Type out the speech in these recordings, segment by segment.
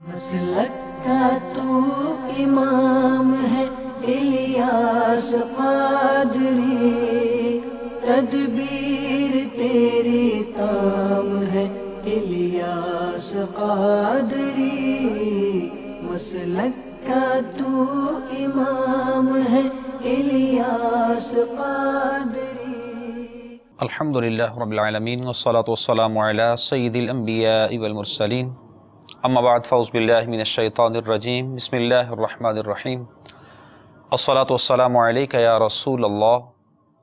مسلک کا تو امام ہے الیاس قادری، تدبیر تیری تام ہے الیاس قادری، مسلک کا تو امام ہے الیاس قادری۔ الحمدللہ رب العالمین والصلاة والسلام علی سید الانبیاء والمرسلین، اما بعد فاعوذ باللہ من الشیطان الرجیم، بسم اللہ الرحمن الرحیم۔ الصلاة والسلام علیک یا رسول اللہ،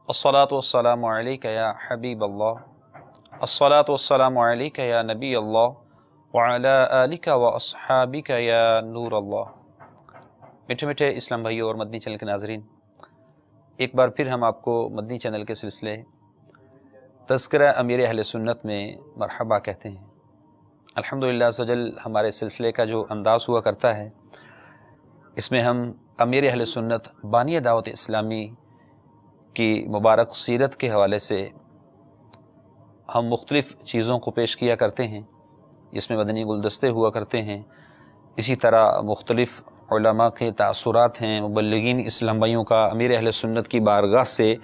الصلاة والسلام علیک یا حبیب اللہ، الصلاة والسلام علیک یا نبی اللہ، وعلی آلک و اصحابک یا نور اللہ۔ میٹھے میٹھے اسلام بھائیوں اور مدنی چینل کے ناظرین، ایک بار پھر ہم آپ کو مدنی چینل کے سلسلے تذکرہ امیر اہل سنت میں مرحبا کہتے ہیں۔ الحمدللہ عز و جل ہمارے سلسلے کا جو انداز ہوا کرتا ہے، اس میں ہم امیر اہل سنت بانی دعوت اسلامی کی مبارک سیرت کے حوالے سے ہم مختلف چیزوں کو پیش کیا کرتے ہیں، جس میں مدنی گلدستے ہوا کرتے ہیں، اسی طرح مختلف علماء کے تاثرات ہیں، مبلغین اسلام بھائیوں کا امیر اہل سنت کی بارگاہ سے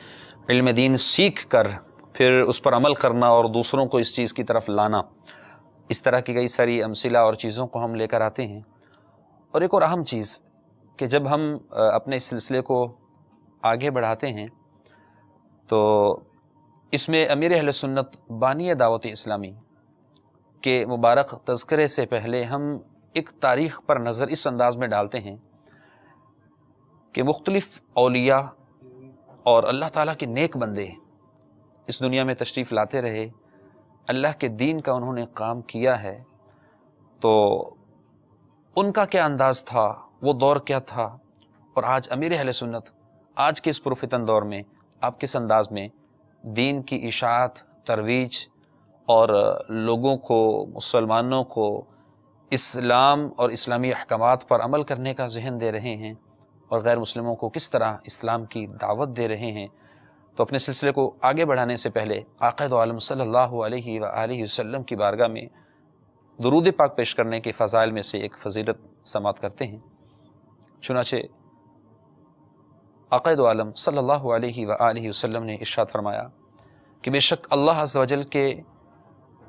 علم دین سیکھ کر پھر اس پر عمل کرنا اور دوسروں کو اس چیز کی طرف لانا، اس طرح کی کئی ساری امثلہ اور چیزوں کو ہم لے کر آتے ہیں۔ اور ایک اور اہم چیز کہ جب ہم اپنے اس سلسلے کو آگے بڑھاتے ہیں تو اس میں امیر اہل سنت بانی دعوت اسلامی کے مبارک تذکرے سے پہلے ہم ایک تاریخ پر نظر اس انداز میں ڈالتے ہیں کہ مختلف اولیاء اور اللہ تعالیٰ کے نیک بندے اس دنیا میں تشریف لاتے رہے، اللہ کے دین کا انہوں نے کام کیا ہے، تو ان کا کیا انداز تھا، وہ دور کیا تھا، اور آج امیر اہل سنت آج کے اس پرفتن دور میں آپ کس انداز میں دین کی اشاعت، ترویج اور لوگوں کو، مسلمانوں کو اسلام اور اسلامی احکامات پر عمل کرنے کا ذہن دے رہے ہیں، اور غیر مسلموں کو کس طرح اسلام کی دعوت دے رہے ہیں۔ تو اپنے سلسلے کو آگے بڑھانے سے پہلے آقا دو عالم صلی اللہ علیہ وآلہ وسلم کی بارگاہ میں درود پاک پیش کرنے کے فضائل میں سے ایک فضیلت سماعت کرتے ہیں۔ چنانچہ آقا دو عالم صلی اللہ علیہ وآلہ وسلم نے ارشاد فرمایا کہ بے شک اللہ عز و جل کے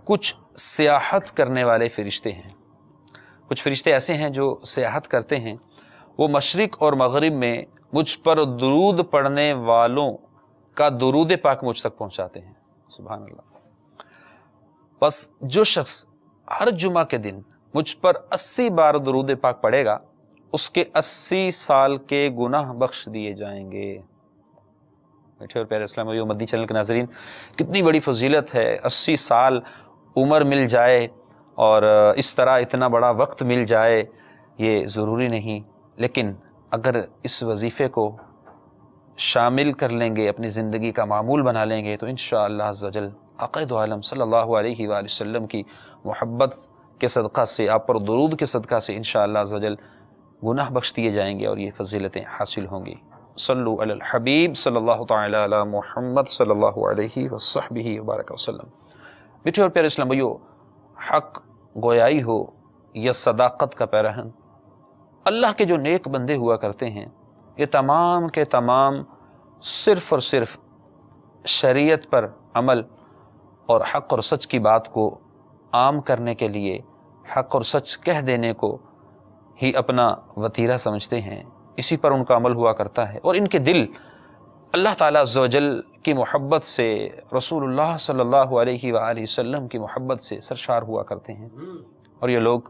کچھ سیاحت کرنے والے فرشتے ہیں، کچھ فرشتے ایسے ہیں جو سیاحت کرتے ہیں، وہ مشرق اور مغرب میں مجھ پر درود پڑھنے والوں کا درود پاک مجھ تک پہنچاتے ہیں۔ سبحان اللہ۔ بس جو شخص ہر جمعہ کے دن مجھ پر 80 بار درود پاک پڑھے گا، اس کے 80 سال کے گناہ بخش دیے جائیں گے۔ میٹھے اور پیارے اسلام بھائیو، مدنی چینل کے ناظرین، کتنی بڑی فضیلت ہے، 80 سال عمر مل جائے اور اس طرح اتنا بڑا وقت مل جائے، یہ ضروری نہیں، لیکن اگر اس وظیفے کو شامل کر لیں گے، اپنی زندگی کا معمول بنا لیں گے، تو انشاءاللہ عز و جل آقا دو عالم صلی اللہ علیہ وآلہ وسلم کی محبت کے صدقہ سے، آپ پر درود کے صدقہ سے انشاءاللہ عز و جل گناہ بخش دیے جائیں گے اور یہ فضیلتیں حاصل ہوں گی۔ صلو علی الحبیب صلی اللہ تعالی علی محمد صلی اللہ علیہ وصحبہ وبارک وسلم۔ میٹھے اور پیارے اسلام بھائیو، حق گویائی ہو یا صداقت کا پیراہن، اللہ کے جو نیک بندے ہوا کرتے ہیں، یہ تمام کے تمام صرف اور صرف شریعت پر عمل اور حق اور سچ کی بات کو عام کرنے کے لیے، حق اور سچ کہہ دینے کو ہی اپنا وتیرہ سمجھتے ہیں، اسی پر ان کا عمل ہوا کرتا ہے، اور ان کے دل اللہ تعالیٰ عز و جل کی محبت سے، رسول اللہ صلی اللہ علیہ وآلہ وسلم کی محبت سے سرشار ہوا کرتے ہیں، اور یہ لوگ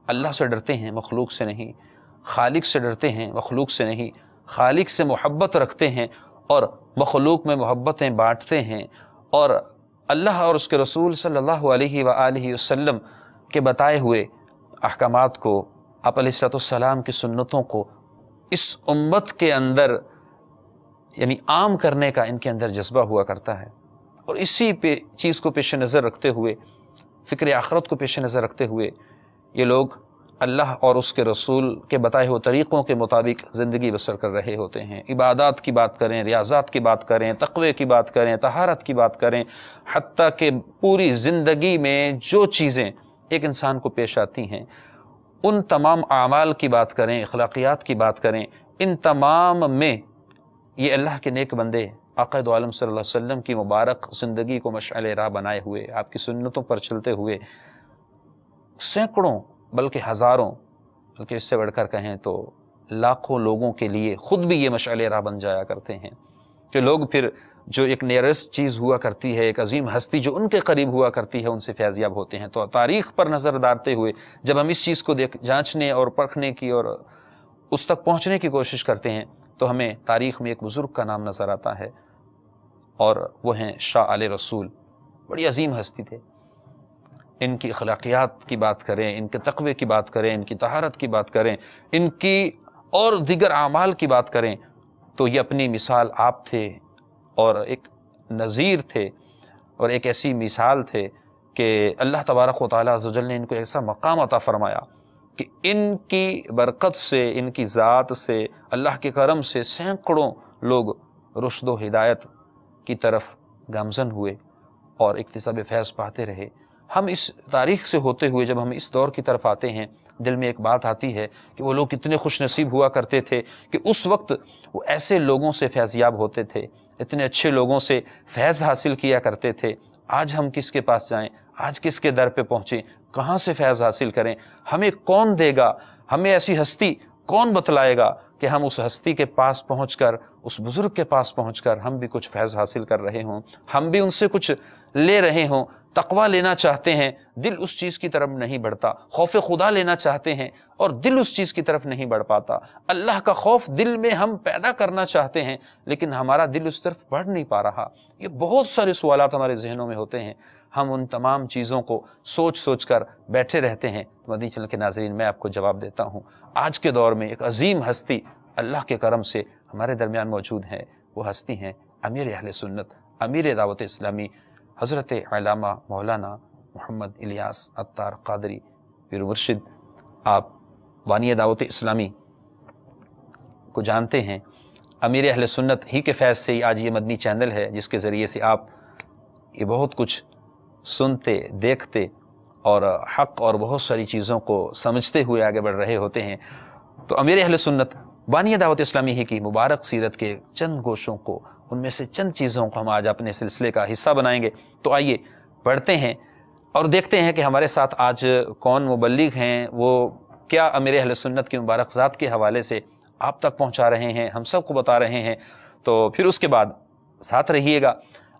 اللہ سے ڈرتے ہیں، مخلوق سے نہیں، خالق سے ڈرتے ہیں، مخلوق سے نہیں، خالق سے محبت رکھتے ہیں اور مخلوق میں محبتیں بانٹتے ہیں، اور اللہ اور اس کے رسول صلی اللہ علیہ وآلہ وسلم کے بتائے ہوئے احکامات کو، آپ علیہ الصلوۃ والسلام کی سنتوں کو اس امت کے اندر یعنی عام کرنے کا ان کے اندر جذبہ ہوا کرتا ہے، اور اسی پہ چیز کو پیش نظر رکھتے ہوئے، فکر آخرت کو پیش نظر رکھتے ہوئے، یہ لوگ اللہ اور اس کے رسول کے بتائے ہوئے طریقوں کے مطابق زندگی بسر کر رہے ہوتے ہیں۔ عبادات کی بات کریں، ریاضات کی بات کریں، تقوی کی بات کریں، طہارت کی بات کریں، حتیٰ کہ پوری زندگی میں جو چیزیں ایک انسان کو پیش آتی ہیں، ان تمام اعمال کی بات کریں، اخلاقیات کی بات کریں، ان تمام میں یہ اللہ کے نیک بندے آقا دو عالم صلی اللہ علیہ وسلم کی مبارک زندگی کو مشعل راہ بنائے ہوئے، آپ کی سنتوں پر چلتے ہوئے سینکڑوں بلکہ ہزاروں، بلکہ اس سے بڑھ کر کہیں تو لاکھوں لوگوں کے لیے خود بھی یہ مشعل راہ بن جایا کرتے ہیں کہ لوگ پھر جو ایک نیئرسٹ چیز ہوا کرتی ہے، ایک عظیم ہستی جو ان کے قریب ہوا کرتی ہے، ان سے فیض یاب ہوتے ہیں۔ تو تاریخ پر نظر ڈالتے ہوئے جب ہم اس چیز کو جانچنے اور پرکھنے کی اور اس تک پہنچنے کی کوشش کرتے ہیں تو ہمیں تاریخ میں ایک بزرگ کا نام نظر آتا ہے، اور وہ ہیں شاہ آل رسول۔ بڑی عظیم ہستی تھے۔ ان کی اخلاقیات کی بات کریں، ان کے تقوی کی بات کریں، ان کی طہارت کی بات کریں، ان کی اور دیگر اعمال کی بات کریں تو یہ اپنی مثال آپ تھے، اور ایک نذیر تھے، اور ایک ایسی مثال تھے کہ اللہ تبارک و تعالیٰ عز و جل نے ان کو ایسا مقام عطا فرمایا کہ ان کی برکت سے، ان کی ذات سے، اللہ کے کرم سے سینکڑوں لوگ رشد و ہدایت کی طرف گامزن ہوئے اور اکتساب فیض پاتے رہے۔ ہم اس تاریخ سے ہوتے ہوئے جب ہم اس دور کی طرف آتے ہیں، دل میں ایک بات آتی ہے کہ وہ لوگ کتنے خوش نصیب ہوا کرتے تھے کہ اس وقت وہ ایسے لوگوں سے فیض یاب ہوتے تھے، اتنے اچھے لوگوں سے فیض حاصل کیا کرتے تھے۔ آج ہم کس کے پاس جائیں، آج کس کے در پہ پہنچیں، کہاں سے فیض حاصل کریں، ہمیں کون دے گا، ہمیں ایسی ہستی کون بتلائے گا کہ ہم اس ہستی کے پاس پہنچ کر، اس بزرگ کے پاس پہنچ کر ہم بھی کچھ فیض حاصل کر رہے ہوں، ہم بھی ان سے کچھ لے رہے ہوں، تقویٰ لینا چاہتے ہیں، دل اس چیز کی طرف نہیں بڑھتا، خوف خدا لینا چاہتے ہیں اور دل اس چیز کی طرف نہیں بڑھ پاتا، اللہ کا خوف دل میں ہم پیدا کرنا چاہتے ہیں لیکن ہمارا دل اس طرف بڑھ نہیں پا رہا۔ یہ بہت سارے سوالات ہمارے ذہنوں میں ہوتے ہیں، ہم ان تمام چیزوں کو سوچ سوچ کر بیٹھے رہتے ہیں۔ تو مدنی چینل کے ناظرین، میں آپ کو جواب دیتا ہوں، آج کے دور میں ایک عظیم ہستی اللہ کے کرم سے ہمارے درمیان موجود ہے۔ وہ ہستی ہیں امیر اہل سنت، امیر دعوت اسلامی، حضرت علامہ مولانا محمد الیاس عطار قادری پیر مرشد۔ آپ بانی دعوت اسلامی کو جانتے ہیں، امیر اہل سنت ہی کے فیض سے ہی آج یہ مدنی چینل ہے جس کے ذریعے سے آپ یہ بہت کچھ سنتے، دیکھتے اور حق اور بہت ساری چیزوں کو سمجھتے ہوئے آگے بڑھ رہے ہوتے ہیں۔ تو امیر اہل سنت بانی دعوت اسلامی ہی کی مبارک سیرت کے چند گوشوں کو، ان میں سے چند چیزوں کو ہم آج اپنے سلسلے کا حصہ بنائیں گے۔ تو آئیے پڑھتے ہیں اور دیکھتے ہیں کہ ہمارے ساتھ آج کون مبلغ ہیں، وہ کیا امیر اہل سنت کی مبارک ذات کے حوالے سے آپ تک پہنچا رہے ہیں، ہم سب کو بتا رہے ہیں۔ تو پھر اس کے بعد ساتھ رہیے گا۔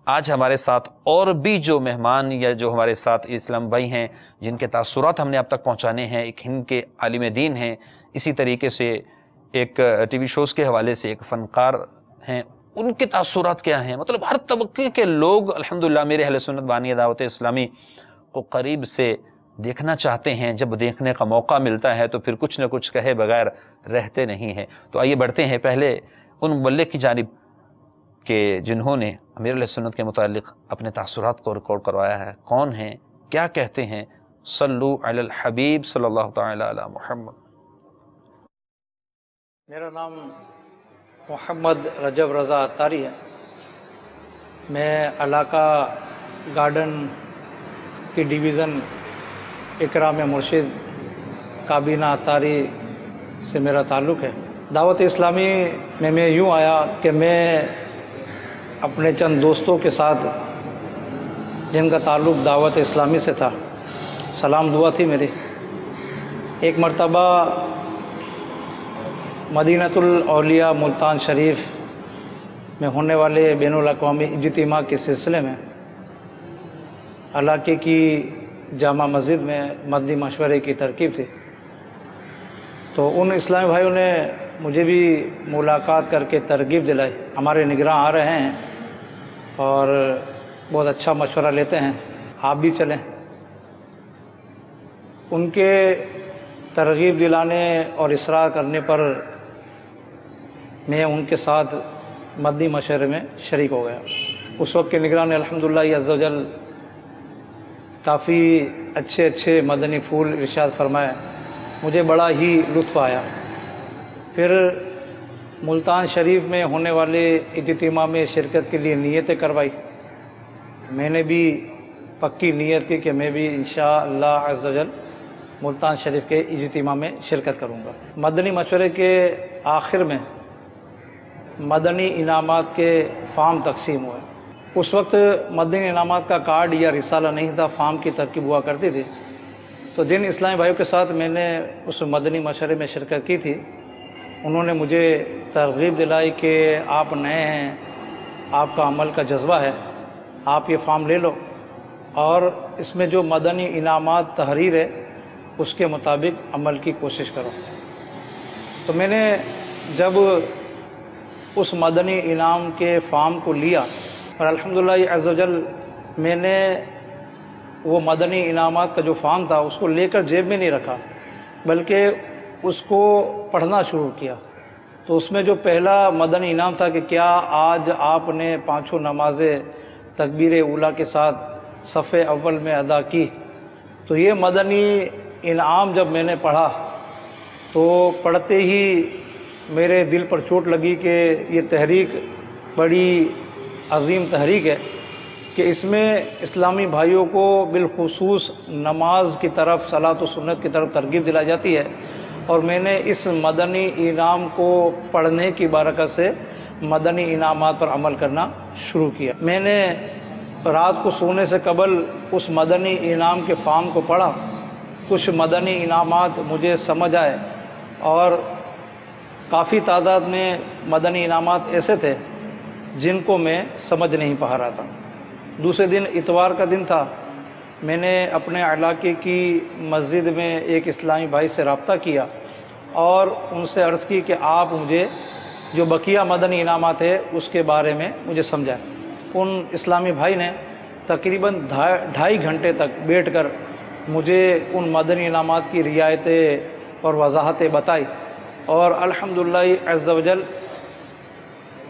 آج ہمارے ساتھ اور بھی جو مہمان یا جو ہمارے ساتھ اسلام بھائی ہیں جن کے تاثرات ہم نے آپ تک پہنچانے ہیں، ایک ہند کے عالم دین ہیں، اسی طریقے سے ایک ٹی وی شوز کے حوالے سے ایک فنکار ہیں، ان کے تاثرات کیا ہیں، مطلب ہر طبقے کے لوگ الحمدللہ میرے اہل سنت بانی دعوت اسلامی کو قریب سے دیکھنا چاہتے ہیں۔ جب دیکھنے کا موقع ملتا ہے تو پھر کچھ نہ کچھ کہے بغیر رہتے نہیں ہیں۔ تو آئیے بڑھتے ہیں پہلے ان مبلغ کی جانب کہ جنہوں نے امیر اہل سنت کے متعلق اپنے تاثرات کو ریکارڈ کروایا ہے۔ کون ہیں، کیا کہتے ہیں؟ صلو علی الحبیب صلی اللہ تعالی علی محمد۔ میرا نام محمد رجب رضا عطاری ہے۔ میں علاقہ گارڈن کی ڈویژن اکرام مرشد کابینہ عطاری سے میرا تعلق ہے۔ دعوت اسلامی میں یوں آیا کہ میں اپنے چند دوستوں کے ساتھ جن کا تعلق دعوت اسلامی سے تھا، سلام دعا تھی میری، ایک مرتبہ مدینۃ الاولیاء ملتان شریف میں ہونے والے بین الاقوامی اجتماع کے سلسلے میں علاقے کی جامع مسجد میں مدنی مشورے کی ترکیب تھی۔ تو ان اسلامی بھائیوں نے مجھے بھی ملاقات کر کے ترغیب دلائی، ہمارے نگراں آ رہے ہیں اور بہت اچھا مشورہ لیتے ہیں، آپ بھی چلیں۔ ان کے ترغیب دلانے اور اصرار کرنے پر میں ان کے ساتھ مدنی مشورے میں شریک ہو گیا۔ اس وقت کے نگران نے الحمدللہ عز و جل کافی اچھے مدنی پھول ارشاد فرمائے، مجھے بڑا ہی لطف آیا۔ پھر ملتان شریف میں ہونے والے اجتماع میں شرکت کے لیے نیتیں کروائی۔ میں نے بھی پکی نیت کی کہ میں بھی انشاءاللہ عز و جل ملتان شریف کے اجتماع میں شرکت کروں گا۔ مدنی مشورے کے آخر میں مدنی انعامات کے فارم تقسیم ہوئے۔ اس وقت مدنی انعامات کا کارڈ یا رسالہ نہیں تھا، فارم کی ترکیب ہوا کرتی تھی۔ تو جن اسلامی بھائیوں کے ساتھ میں نے اس مدنی مشورے میں شرکت کی تھی، انہوں نے مجھے ترغیب دلائی کہ آپ نئے ہیں، آپ کا عمل کا جذبہ ہے، آپ یہ فارم لے لو اور اس میں جو مدنی انعامات تحریر ہے اس کے مطابق عمل کی کوشش کرو۔ تو میں نے جب اس مدنی انعام کے فارم کو لیا اور الحمدللہ عز و جل میں نے وہ مدنی انعامات کا جو فارم تھا اس کو لے کر جیب میں نہیں رکھا، بلکہ اس کو پڑھنا شروع کیا۔ تو اس میں جو پہلا مدنی انعام تھا کہ کیا آج آپ نے پانچوں نمازیں تکبیر اولیٰ کے ساتھ صف اول میں ادا کی، تو یہ مدنی انعام جب میں نے پڑھا تو پڑھتے ہی میرے دل پر چوٹ لگی کہ یہ تحریک بڑی عظیم تحریک ہے کہ اس میں اسلامی بھائیوں کو بالخصوص نماز کی طرف، صلاۃ و سنت کی طرف ترغیب دلائی جاتی ہے، اور میں نے اس مدنی انعام کو پڑھنے کی برکت سے مدنی انعامات پر عمل کرنا شروع کیا۔ میں نے رات کو سونے سے قبل اس مدنی انعام کے فارم کو پڑھا، کچھ مدنی انعامات مجھے سمجھ آئے اور کافی تعداد میں مدنی انعامات ایسے تھے جن کو میں سمجھ نہیں پا رہا تھا۔ دوسرے دن اتوار کا دن تھا، میں نے اپنے علاقے کی مسجد میں ایک اسلامی بھائی سے رابطہ کیا اور ان سے عرض کی کہ آپ مجھے جو بقیہ مدنی انعامات ہے اس کے بارے میں مجھے سمجھائیں۔ ان اسلامی بھائی نے تقریباً 2.5 گھنٹے تک بیٹھ کر مجھے ان مدنی انعامات کی رعایتیں اور وضاحتیں بتائی، اور الحمدللہ عز و جل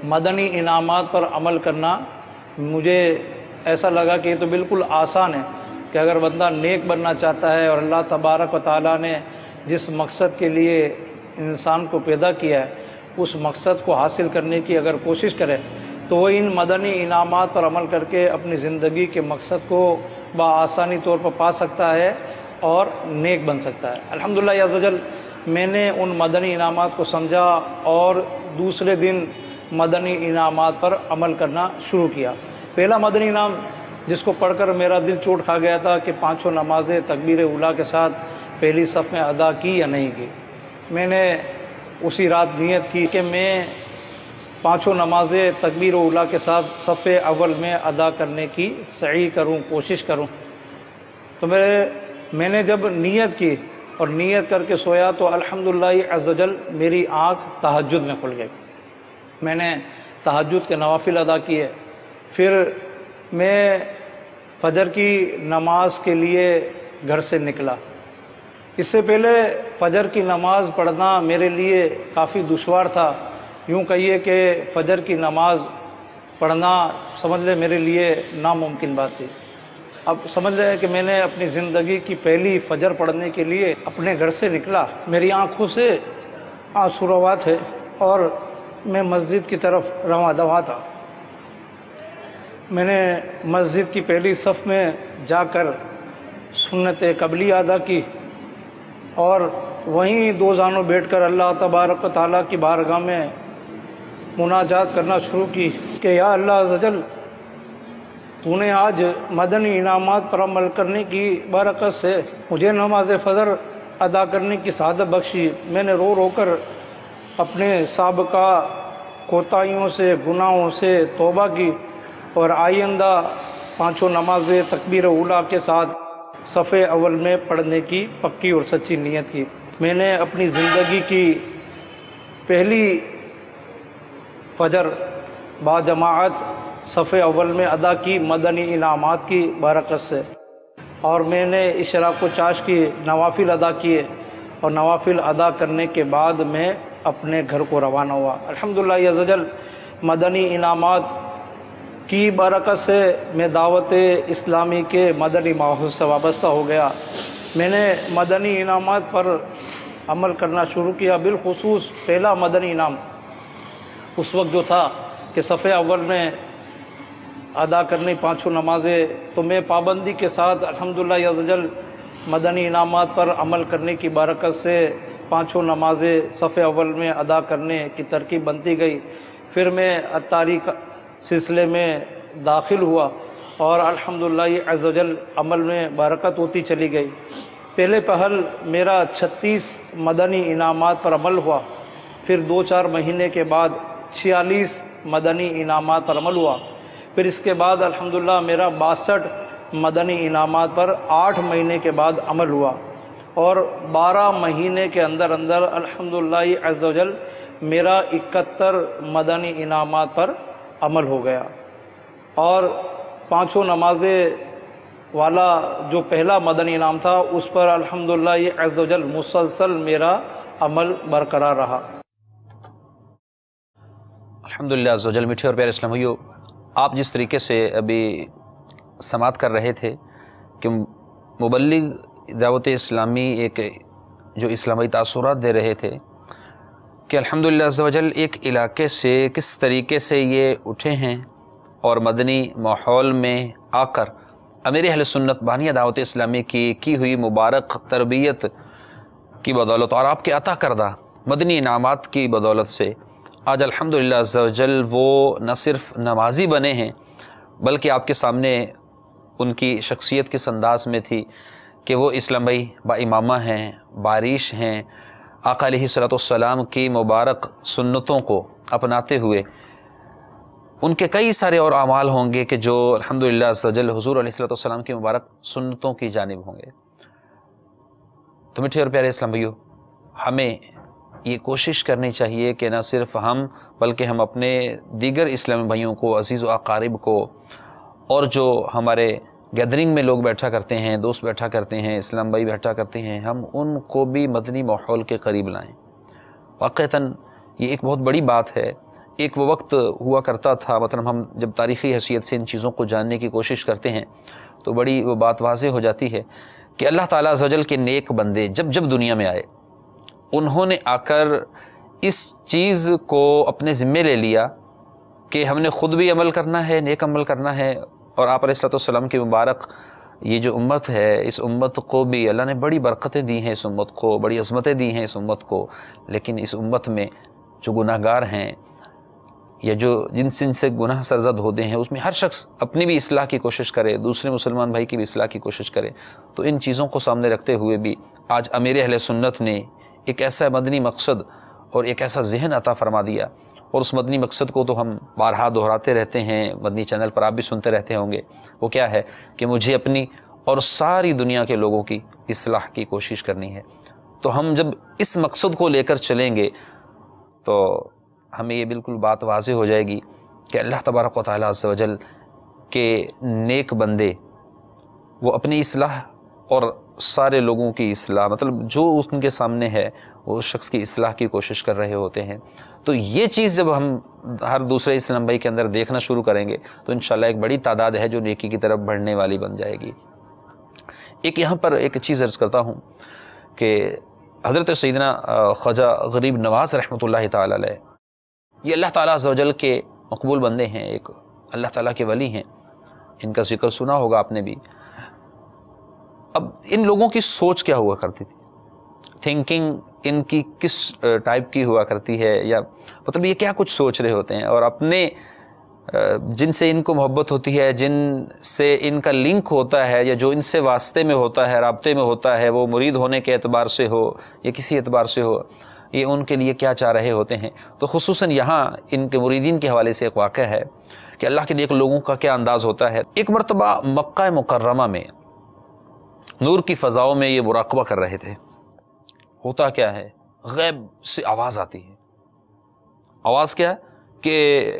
مدنی انعامات پر عمل کرنا مجھے ایسا لگا کہ یہ تو بالکل آسان ہے کہ اگر بندہ نیک بننا چاہتا ہے اور اللہ تبارک و تعالیٰ نے جس مقصد کے لیے انسان کو پیدا کیا ہے اس مقصد کو حاصل کرنے کی اگر کوشش کرے تو وہ ان مدنی انعامات پر عمل کر کے اپنی زندگی کے مقصد کو بآسانی طور پر پا سکتا ہے اور نیک بن سکتا ہے۔ الحمدللہ عز و جل میں نے ان مدنی انعامات کو سمجھا اور دوسرے دن مدنی انعامات پر عمل کرنا شروع کیا۔ پہلا مدنی انعام جس کو پڑھ کر میرا دل چوٹ کھا گیا تھا کہ پانچوں نمازیں تکبیر اولیٰ کے ساتھ پہلی صف میں ادا کی یا نہیں کی، میں نے اسی رات نیت کی کہ میں پانچوں نمازیں تکبیر اولیٰ کے ساتھ صف اول میں ادا کرنے کی سعی کروں، کوشش کروں۔ تو میں نے جب نیت کی اور نیت کر کے سویا تو الحمدللہ عز و جل میری آنکھ تہجد میں کھل گئی۔ میں نے تہجد کے نوافل ادا کیے، پھر میں فجر کی نماز کے لیے گھر سے نکلا۔ اس سے پہلے فجر کی نماز پڑھنا میرے لیے کافی دشوار تھا، یوں کہیے کہ فجر کی نماز پڑھنا سمجھ لے میرے لیے ناممکن بات تھی۔ اب سمجھ لیں کہ میں نے اپنی زندگی کی پہلی فجر پڑھنے کے لیے اپنے گھر سے نکلا، میری آنکھوں سے آنسو روا تھے اور میں مسجد کی طرف رواں دواں تھا۔ میں نے مسجد کی پہلی صف میں جا کر سنت قبلی ادا کی اور وہیں دو زانوں بیٹھ کر اللہ تبارک و تعالیٰ کی بارگاہ میں مناجات کرنا شروع کی کہ یا اللہ عز و جل، تو نے آج مدنی انعامات پر عمل کرنے کی برکت سے مجھے نماز فجر ادا کرنے کی سعادت بخشی۔ میں نے رو رو کر اپنے سابقہ کوتاہیوں سے، گناہوں سے توبہ کی اور آئندہ پانچوں نمازیں تکبیر اولیٰ کے ساتھ صف اول میں پڑھنے کی پکی اور سچی نیت کی۔ میں نے اپنی زندگی کی پہلی فجر با جماعت صف اول میں ادا کی مدنی انعامات کی برکت سے، اور میں نے اشراق و چاش کی نوافل ادا کیے اور نوافل ادا کرنے کے بعد میں اپنے گھر کو روانہ ہوا۔ الحمدللہ عز و جل مدنی انعامات کی برکت سے میں دعوت اسلامی کے مدنی ماحول سے وابستہ ہو گیا۔ میں نے مدنی انعامات پر عمل کرنا شروع کیا، بالخصوص پہلا مدنی انعام اس وقت جو تھا کہ صف اول میں ادا کرنے پانچوں نمازیں، تو میں پابندی کے ساتھ الحمدللہ عز و جل مدنی انعامات پر عمل کرنے کی برکت سے 5 نمازیں صف اول میں ادا کرنے کی ترکیب بنتی گئی۔ پھر میں عطاری سلسلے میں داخل ہوا اور الحمدللہ یہ عز و جل عمل میں برکت ہوتی چلی گئی۔ پہلے پہل میرا 36 مدنی انعامات پر عمل ہوا، پھر 2-4 مہینے کے بعد 46 مدنی انعامات پر عمل ہوا، پھر اس کے بعد الحمدللہ میرا 62 مدنی انعامات پر 8 مہینے کے بعد عمل ہوا، اور 12 مہینے کے اندر الحمدللہ یہ عز و جل میرا 71 مدنی انعامات پر عمل ہو گیا، اور 5 نمازیں والا جو پہلا مدنی انعام تھا اس پر الحمدللہ یہ عز و جل مسلسل میرا عمل برقرار رہا۔ الحمدللہ عز و جل۔ میٹھے اور پیارے اسلام بھائیو، آپ جس طریقے سے ابھی سماعت کر رہے تھے کہ مبلغ دعوت اسلامی ایک جو اسلامی تاثرات دے رہے تھے کہ الحمدللہ عز و جل ایک علاقے سے کس طریقے سے یہ اٹھے ہیں اور مدنی ماحول میں آ کر امیر اہل سنت بانیہ دعوت اسلامی کی ہوئی مبارک تربیت کی بدولت اور آپ کے عطا کردہ مدنی انعامات کی بدولت سے آج الحمدللہ عز و جل وہ نہ صرف نمازی بنے ہیں بلکہ آپ کے سامنے ان کی شخصیت کس انداز میں تھی کہ وہ اسلام بھائی با امامہ ہیں، باریش ہیں، آقا علیہ الصلوۃ والسلام کی مبارک سنتوں کو اپناتے ہوئے ان کے کئی سارے اور اعمال ہوں گے کہ جو الحمدللہ عز و جل حضور علیہ الصلوۃ والسلام کی مبارک سنتوں کی جانب ہوں گے۔ تو میٹھے اور پیارے اسلام بھائیو، ہمیں یہ کوشش کرنی چاہیے کہ نہ صرف ہم بلکہ ہم اپنے دیگر اسلامی بھائیوں کو، عزیز و اقارب کو، اور جو ہمارے گیدرنگ میں لوگ بیٹھا کرتے ہیں، دوست بیٹھا کرتے ہیں، اسلام بھائی بیٹھا کرتے ہیں، ہم ان کو بھی مدنی ماحول کے قریب لائیں۔ واقعتاً یہ ایک بہت بڑی بات ہے۔ ایک وہ وقت ہوا کرتا تھا، مطلب ہم جب تاریخی حیثیت سے ان چیزوں کو جاننے کی کوشش کرتے ہیں تو بڑی وہ بات واضح ہو جاتی ہے کہ اللہ تعالیٰ عز و جل کے نیک بندے جب دنیا میں آئے، انہوں نے آ کر اس چیز کو اپنے ذمے لے لیا کہ ہم نے خود بھی عمل کرنا ہے، نیک عمل کرنا ہے، اور آپ علیہ الصلوۃ والسلام کی مبارک یہ جو امت ہے، اس امت کو بھی اللہ نے بڑی برکتیں دی ہیں، اس امت کو بڑی عظمتیں دی ہیں اس امت کو، لیکن اس امت میں جو گناہ گار ہیں یا جو جن سے گناہ سرزد ہوتے ہیں، اس میں ہر شخص اپنی بھی اصلاح کی کوشش کرے، دوسرے مسلمان بھائی کی بھی اصلاح کی کوشش کرے۔ تو ان چیزوں کو سامنے رکھتے ہوئے بھی آج امیر اہل سنت نے ایک ایسا مدنی مقصد اور ایک ایسا ذہن عطا فرما دیا، اور اس مدنی مقصد کو تو ہم بارہا دہراتے رہتے ہیں، مدنی چینل پر آپ بھی سنتے رہتے ہوں گے۔ وہ کیا ہے کہ مجھے اپنی اور ساری دنیا کے لوگوں کی اصلاح کی کوشش کرنی ہے۔ تو ہم جب اس مقصد کو لے کر چلیں گے تو ہمیں یہ بالکل بات واضح ہو جائے گی کہ اللہ تبارک و تعالیٰ عز و جل کے نیک بندے وہ اپنی اصلاح اور سارے لوگوں کی اصلاح، مطلب جو ان کے سامنے ہے وہ اس شخص کی اصلاح کی کوشش کر رہے ہوتے ہیں۔ تو یہ چیز جب ہم ہر دوسرے اسلام بھائی کے اندر دیکھنا شروع کریں گے تو انشاءاللہ ایک بڑی تعداد ہے جو نیکی کی طرف بڑھنے والی بن جائے گی۔ ایک یہاں پر ایک چیز عرض کرتا ہوں کہ حضرت سیدنا خواجہ غریب نواز رحمۃ اللہ تعالی علیہ، یہ اللہ تعالیٰ عز و جل کے مقبول بندے ہیں، ایک اللہ تعالیٰ کے ولی ہیں، ان کا ذکر سنا ہوگا آپ نے بھی۔ اب ان لوگوں کی سوچ کیا ہوا کرتی تھی، تھنکنگ ان کی کس ٹائپ کی ہوا کرتی ہے، یا مطلب یہ کیا کچھ سوچ رہے ہوتے ہیں، اور اپنے جن سے ان کو محبت ہوتی ہے، جن سے ان کا لنک ہوتا ہے، یا جو ان سے واسطے میں ہوتا ہے، رابطے میں ہوتا ہے، وہ مرید ہونے کے اعتبار سے ہو یا کسی اعتبار سے ہو، یہ ان کے لیے کیا چاہ رہے ہوتے ہیں۔ تو خصوصاً یہاں ان کے مریدین کے حوالے سے ایک واقعہ ہے کہ اللہ کے نیک لوگوں کا کیا انداز ہوتا ہے۔ ایک مرتبہ مکہ مکرمہ میں نور کی فضاؤں میں یہ مراقبہ کر رہے تھے۔ ہوتا کیا ہے، غیب سے آواز آتی ہے۔ آواز کیا ہے کہ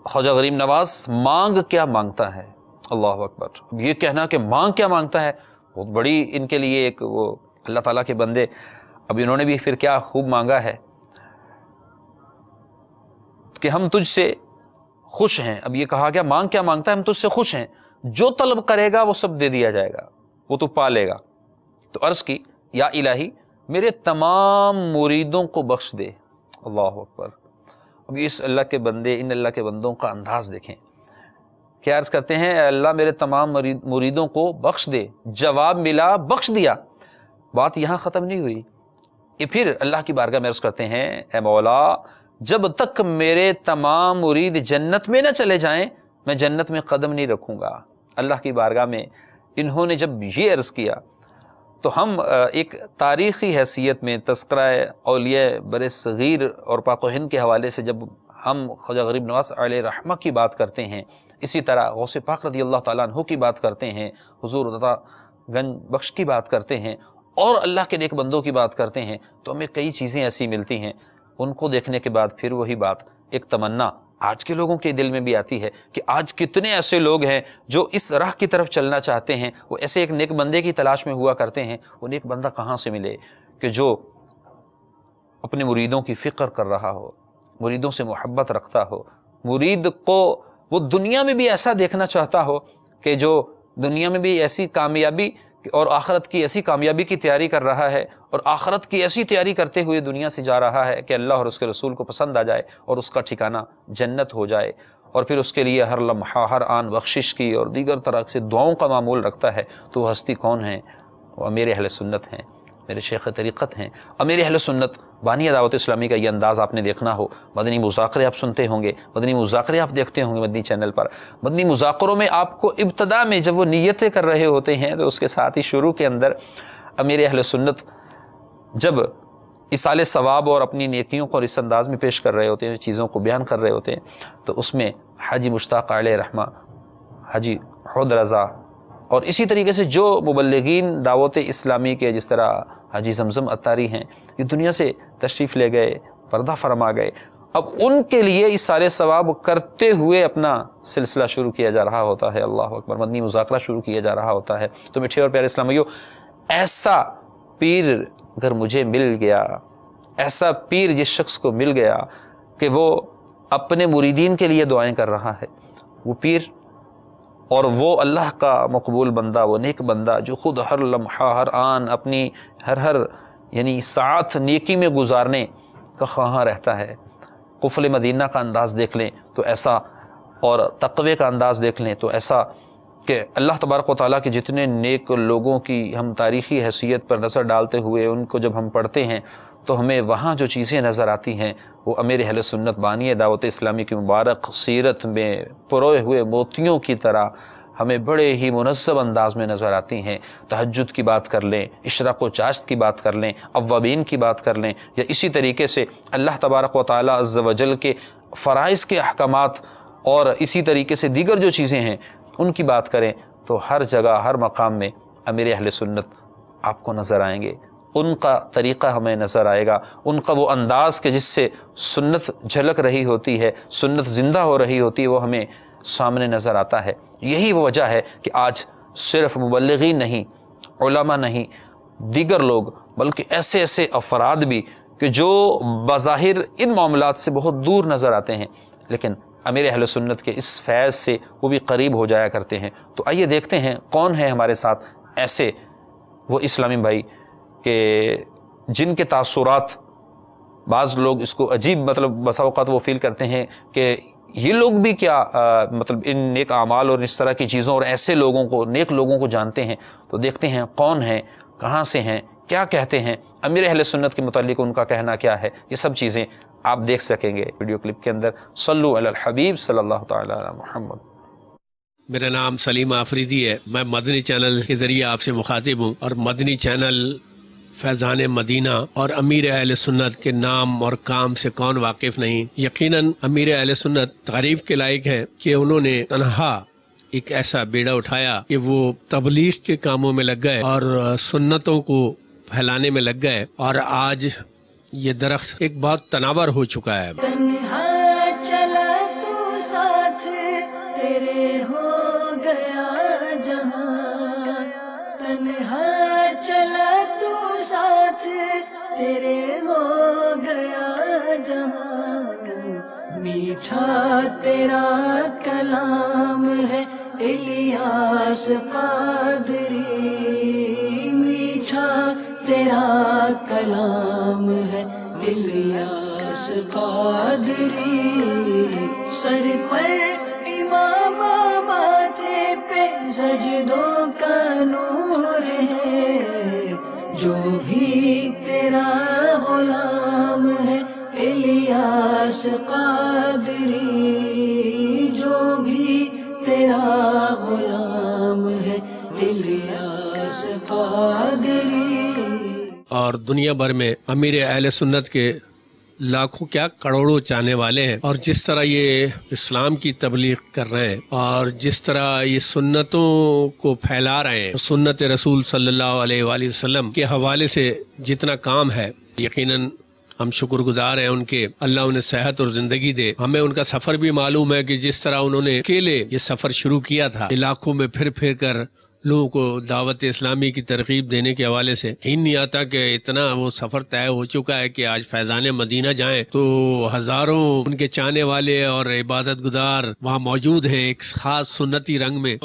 خواجہ غریب نواز مانگ کیا مانگتا ہے۔ اللہ اکبر۔ اب یہ کہنا کہ مانگ کیا مانگتا ہے بہت بڑی ان کے لیے ایک وہ اللہ تعالیٰ کے بندے، اب انہوں نے بھی پھر کیا خوب مانگا ہے کہ ہم تجھ سے خوش ہیں۔ اب یہ کہا گیا مانگ کیا مانگتا ہے، ہم تجھ سے خوش ہیں، جو طلب کرے گا وہ سب دے دیا جائے گا، وہ تو پا لے گا۔ تو عرض کی یا الہی میرے تمام مریدوں کو بخش دے۔ اللہ اکبر۔ اب اس اللہ کے بندے، ان اللہ کے بندوں کا انداز دیکھیں کیا عرض کرتے ہیں اے اللہ میرے تمام مریدوں کو بخش دے، جواب ملا بخش دیا۔ بات یہاں ختم نہیں ہوئی، یہ پھر اللہ کی بارگاہ میں عرض کرتے ہیں اے مولا جب تک میرے تمام مرید جنت میں نہ چلے جائیں میں جنت میں قدم نہیں رکھوں گا۔ اللہ کی بارگاہ میں انہوں نے جب یہ عرض کیا تو ہم ایک تاریخی حیثیت میں تذکرہ اولیاء بر صغیر اور پاک و ہند کے حوالے سے جب ہم خواجہ غریب نواز علیہ رحمہ کی بات کرتے ہیں، اسی طرح غوث پاک رضی اللہ تعالیٰ عنہ کی بات کرتے ہیں، حضور عطا گنج بخش کی بات کرتے ہیں اور اللہ کے نیک بندوں کی بات کرتے ہیں، تو ہمیں کئی چیزیں ایسی ملتی ہیں، ان کو دیکھنے کے بعد پھر وہی بات ایک تمنا آج کے لوگوں کے دل میں بھی آتی ہے کہ آج کتنے ایسے لوگ ہیں جو اس راہ کی طرف چلنا چاہتے ہیں، وہ ایسے ایک نیک بندے کی تلاش میں ہوا کرتے ہیں۔ وہ نیک بندہ کہاں سے ملے کہ جو اپنے مریدوں کی فکر کر رہا ہو، مریدوں سے محبت رکھتا ہو، مرید کو وہ دنیا میں بھی ایسا دیکھنا چاہتا ہو کہ جو دنیا میں بھی ایسی کامیابی اور آخرت کی ایسی کامیابی کی تیاری کر رہا ہے اور آخرت کی ایسی تیاری کرتے ہوئے دنیا سے جا رہا ہے کہ اللہ اور اس کے رسول کو پسند آ جائے اور اس کا ٹھکانہ جنت ہو جائے، اور پھر اس کے لیے ہر لمحہ ہر آن بخشش کی اور دیگر طرح سے دعاؤں کا معمول رکھتا ہے۔ تو وہ ہستی کون ہیں؟ وہ امیر اہل سنت ہیں، میرے شیخ طریقت ہیں، امیر اہل سنت بانی دعوت اسلامی کا یہ انداز آپ نے دیکھنا ہو، مدنی مذاکرے آپ سنتے ہوں گے، مدنی مذاکرے آپ دیکھتے ہوں گے مدنی چینل پر۔ مدنی مذاکروں میں آپ کو ابتدا میں جب وہ نیتیں کر رہے ہوتے ہیں تو اس کے ساتھ ہی شروع کے اندر امیر اہل سنت جب اصال ثواب اور اپنی نیکیوں کو اس انداز میں پیش کر رہے ہوتے ہیں، چیزوں کو بیان کر رہے ہوتے ہیں، تو اس میں حاجی مشتاق علیہ رحمہ، حاجی حود رضا اور اسی طریقے سے جو مبلغین دعوت اسلامی کے جس طرح حاجی زمزم عطاری ہیں، یہ دنیا سے تشریف لے گئے، پردہ فرما گئے، اب ان کے لیے اس سارے ثواب کرتے ہوئے اپنا سلسلہ شروع کیا جا رہا ہوتا ہے، اللہ اکبر، مدنی مذاکرہ شروع کیا جا رہا ہوتا ہے۔ تو میٹھے اور پیارے اسلامیوں، ایسا پیر اگر مجھے مل گیا، ایسا پیر جس شخص کو مل گیا کہ وہ اپنے مریدین کے لیے دعائیں کر رہا ہے، وہ پیر اور وہ اللہ کا مقبول بندہ، وہ نیک بندہ جو خود ہر لمحہ ہر آن اپنی ہر یعنی ساعت نیکی میں گزارنے کا خواہاں رہتا ہے۔ قفل مدینہ کا انداز دیکھ لیں تو ایسا، اور تقوی کا انداز دیکھ لیں تو ایسا کہ اللہ تبارک و تعالیٰ کے جتنے نیک لوگوں کی ہم تاریخی حیثیت پر نظر ڈالتے ہوئے ان کو جب ہم پڑھتے ہیں تو ہمیں وہاں جو چیزیں نظر آتی ہیں وہ امیر اہل سنت بانی دعوت اسلامی کی مبارک سیرت میں پروئے ہوئے موتیوں کی طرح ہمیں بڑے ہی منظم انداز میں نظر آتی ہیں۔ تہجد کی بات کر لیں، اشراق و چاشت کی بات کر لیں، اوابین کی بات کر لیں، یا اسی طریقے سے اللہ تبارک و تعالیٰ عز و جل کے فرائض کے احکامات اور اسی طریقے سے دیگر جو چیزیں ہیں ان کی بات کریں تو ہر جگہ ہر مقام میں امیر اہل سنت آپ کو نظر آئیں گے، ان کا طریقہ ہمیں نظر آئے گا، ان کا وہ انداز کہ جس سے سنت جھلک رہی ہوتی ہے، سنت زندہ ہو رہی ہوتی ہے، وہ ہمیں سامنے نظر آتا ہے۔ یہی وہ وجہ ہے کہ آج صرف مبلغین نہیں، علماء نہیں، دیگر لوگ، بلکہ ایسے ایسے افراد بھی کہ جو بظاہر ان معاملات سے بہت دور نظر آتے ہیں لیکن امیر اہل سنت کے اس فیض سے وہ بھی قریب ہو جایا کرتے ہیں۔ تو آئیے دیکھتے ہیں کون ہے ہمارے ساتھ ایسے وہ اسلامی بھائی کہ جن کے تاثرات بعض لوگ اس کو عجیب بسا اوقات وہ فیل کرتے ہیں کہ یہ لوگ بھی کیا ان نیک اعمال اور اس طرح کی چیزوں اور ایسے لوگوں کو، نیک لوگوں کو جانتے ہیں۔ تو دیکھتے ہیں کون ہیں، کہاں سے ہیں، کیا کہتے ہیں، امیر اہل سنت کے متعلق ان کا کہنا کیا ہے، یہ سب چیزیں آپ دیکھ سکیں گے ویڈیو کلپ کے اندر۔ صلو علی الحبیب صلی اللہ تعالی علی محمد۔ میرا نام سلیم آفریدی ہے، میں مدنی چینل کے ذریعے آپ سے مخاطب ہوں، اور مدنی چینل فیضان مدینہ اور امیر اہل سنت کے نام اور کام سے کون واقف نہیں۔ یقیناً امیر اہل سنت تعریف کے لائق ہیں کہ انہوں نے تنہا ایک ایسا بیڑا اٹھایا کہ وہ تبلیغ کے کاموں میں لگ گئے اور سنتوں کو پھیلانے میں لگ گئے، اور آج یہ درخت ایک بہت تناور ہو چکا ہے۔ تنہا چلا تو ساتھ تیرے ہو گیا جہاں، تنہا چلا تو ساتھ تیرے ہو گیا جہاں، میٹھا تیرا کلام ہے الیاس قادری، میٹھا تیرا کلام ہے الیاس قادری، سر پر امام سجدوں کا نور ہے، جو بھی تیرا غلام ہے الیاس قادری، جو بھی تیرا غلام ہے الیاس قادری۔ اور دنیا بھر میں امیر اہل سنت کے لاکھوں کیا کروڑوں چاہنے والے ہیں، اور جس طرح یہ اسلام کی تبلیغ کر رہے ہیں اور جس طرح یہ سنتوں کو پھیلا رہے ہیں، سنت رسول صلی اللہ علیہ وآلہ وسلم کے حوالے سے جتنا کام ہے، یقیناً ہم شکر گزار ہیں ان کے، اللہ انہیں صحت اور زندگی دے۔ ہمیں ان کا سفر بھی معلوم ہے کہ جس طرح انہوں نے اکیلے یہ سفر شروع کیا تھا، علاقوں میں پھر پھر کر لوگوں کو دعوت اسلامی کی ترغیب دینے کے حوالے سے، یقین نہیں آتا کہ اتنا وہ سفر طے ہو چکا ہے کہ آج فیضان مدینہ جائیں تو ہزاروں ان کے چاہنے والے اور عبادت گزار وہاں موجود ہیں ایک خاص سنتی رنگ میں۔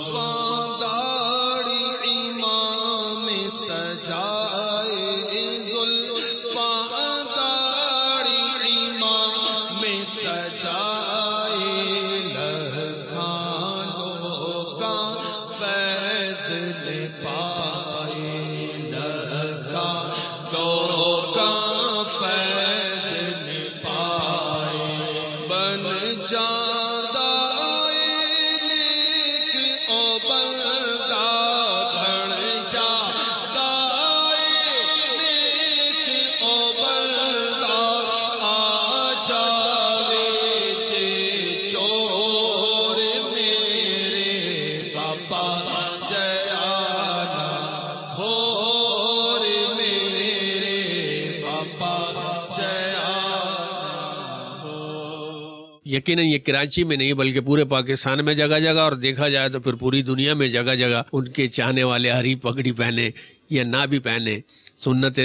یقیناً یہ کراچی میں نہیں بلکہ پورے پاکستان میں جگہ جگہ، اور دیکھا جائے تو پھر پوری دنیا میں جگہ جگہ ان کے چاہنے والے ہری پگڑی پہنے یا نہ بھی پہنے، سنت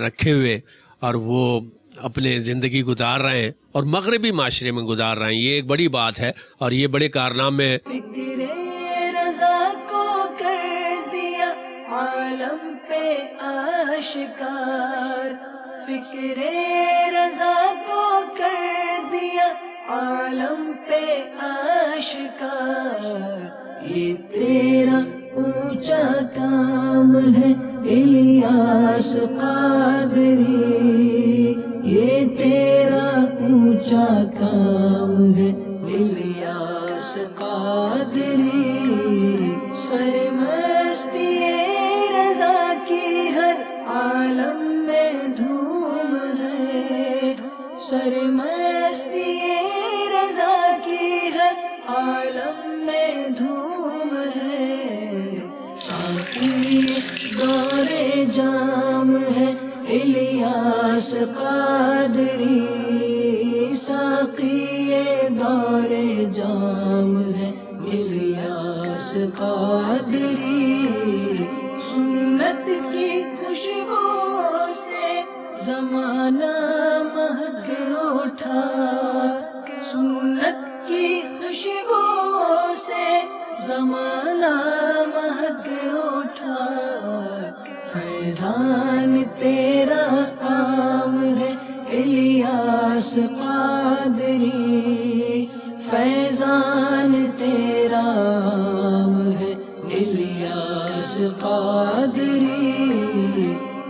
رکھے ہوئے، اور وہ اپنے زندگی گزار رہے ہیں اور مغربی معاشرے میں گزار رہے ہیں۔ یہ ایک بڑی بات ہے اور یہ بڑے کارنامے ہیں۔ فکر رضا کو کر دیا عالم پہ آشکار، فکر رضا کو کر دیا عالم پہ آشکار، یہ تیرا اونچا کام ہے الیاس قادری، یہ تیرا اونچا کام ہے الیاس قادری، سرمستی رضا کی ہر عالم میں دھوم ہے، سرمستی رضا کی ہر عالم میں دھوم ہے، ساقی دور جام ہے الیاس قادری، ساقی دور جام ہے الیاس قادری، سنت کی خوشبو سے زمانہ مہک اٹھا، سنت کی خوشبو سے زمانہ مہک اٹھا، فیضان تیرا عام ہے الیاس قادری، فیضان تیرا عام ہے الیاس قادری،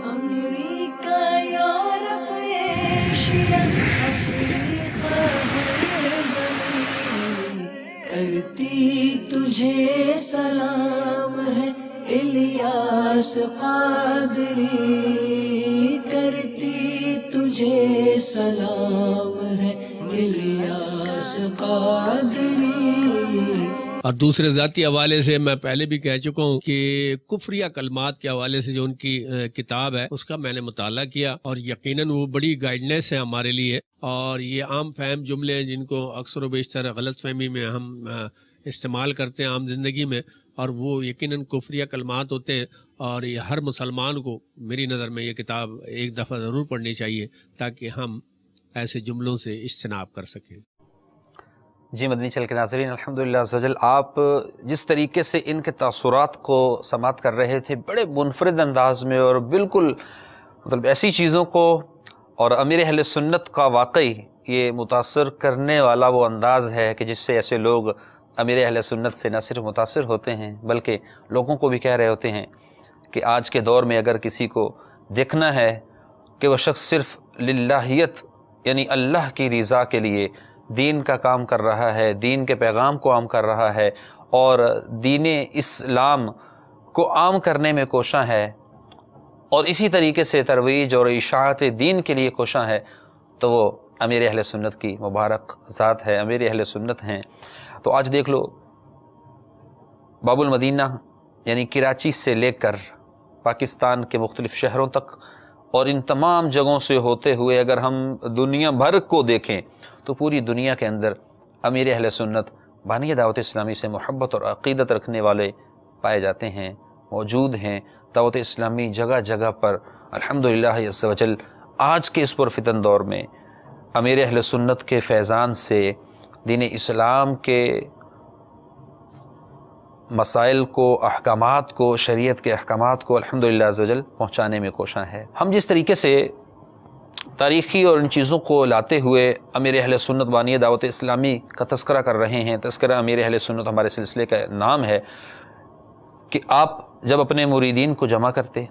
امریکہ یورپ ایشیا افریقہ ہر زمین کرتی تجھے سلام ہے الیاس قادری، کرتی تجھے سلام ہے الیاس قادری۔ اور دوسرے ذاتی حوالے سے میں پہلے بھی کہہ چکا ہوں کہ کفریہ کلمات کے حوالے سے جو ان کی کتاب ہے اس کا میں نے مطالعہ کیا، اور یقیناً وہ بڑی گائیڈنس ہے ہمارے لیے، اور یہ عام فہم جملے ہیں جن کو اکثر و بیشتر غلط فہمی میں ہم استعمال کرتے ہیں عام زندگی میں، اور وہ یقیناً کفریہ کلمات ہوتے ہیں، اور یہ ہر مسلمان کو میری نظر میں یہ کتاب ایک دفعہ ضرور پڑھنی چاہیے تاکہ ہم ایسے جملوں سے اجتناب کر سکیں۔ جی مدنی چینل کے ناظرین، الحمدللہ عز وجل آپ جس طریقے سے ان کے تاثرات کو سماعت کر رہے تھے بڑے منفرد انداز میں، اور بالکل مطلب ایسی چیزوں کو، اور امیر اہل سنت کا واقعی یہ متاثر کرنے والا وہ انداز ہے کہ جس سے ایسے لوگ امیر اہل سنت سے نہ صرف متاثر ہوتے ہیں بلکہ لوگوں کو بھی کہہ رہے ہوتے ہیں کہ آج کے دور میں اگر کسی کو دیکھنا ہے کہ وہ شخص صرف للہیت یعنی اللہ کی رضا کے لیے دین کا کام کر رہا ہے، دین کے پیغام کو عام کر رہا ہے اور دین اسلام کو عام کرنے میں کوشاں ہے اور اسی طریقے سے ترویج اور اشاعت دین کے لیے کوشاں ہے، تو وہ امیر اہل سنت کی مبارک ذات ہے، امیر اہل سنت ہیں۔ تو آج دیکھ لو، باب المدینہ یعنی کراچی سے لے کر پاکستان کے مختلف شہروں تک اور ان تمام جگہوں سے ہوتے ہوئے اگر ہم دنیا بھر کو دیکھیں تو پوری دنیا کے اندر امیر اہل سنت بانی دعوت اسلامی سے محبت اور عقیدت رکھنے والے پائے جاتے ہیں، موجود ہیں۔ دعوت اسلامی جگہ جگہ پر الحمدللہ عز وجل آج کے اس پرفتن دور میں امیر اہل سنت کے فیضان سے دین اسلام کے مسائل کو، احکامات کو، شریعت کے احکامات کو الحمدللہ عز وجل پہنچانے میں کوشاں ہے۔ ہم جس طریقے سے تاریخی اور ان چیزوں کو لاتے ہوئے امیر اہل سنت بانی دعوت اسلامی کا تذکرہ کر رہے ہیں، تذکرہ امیر اہل سنت ہمارے سلسلے کا نام ہے کہ آپ جب اپنے مریدین کو جمع کرتے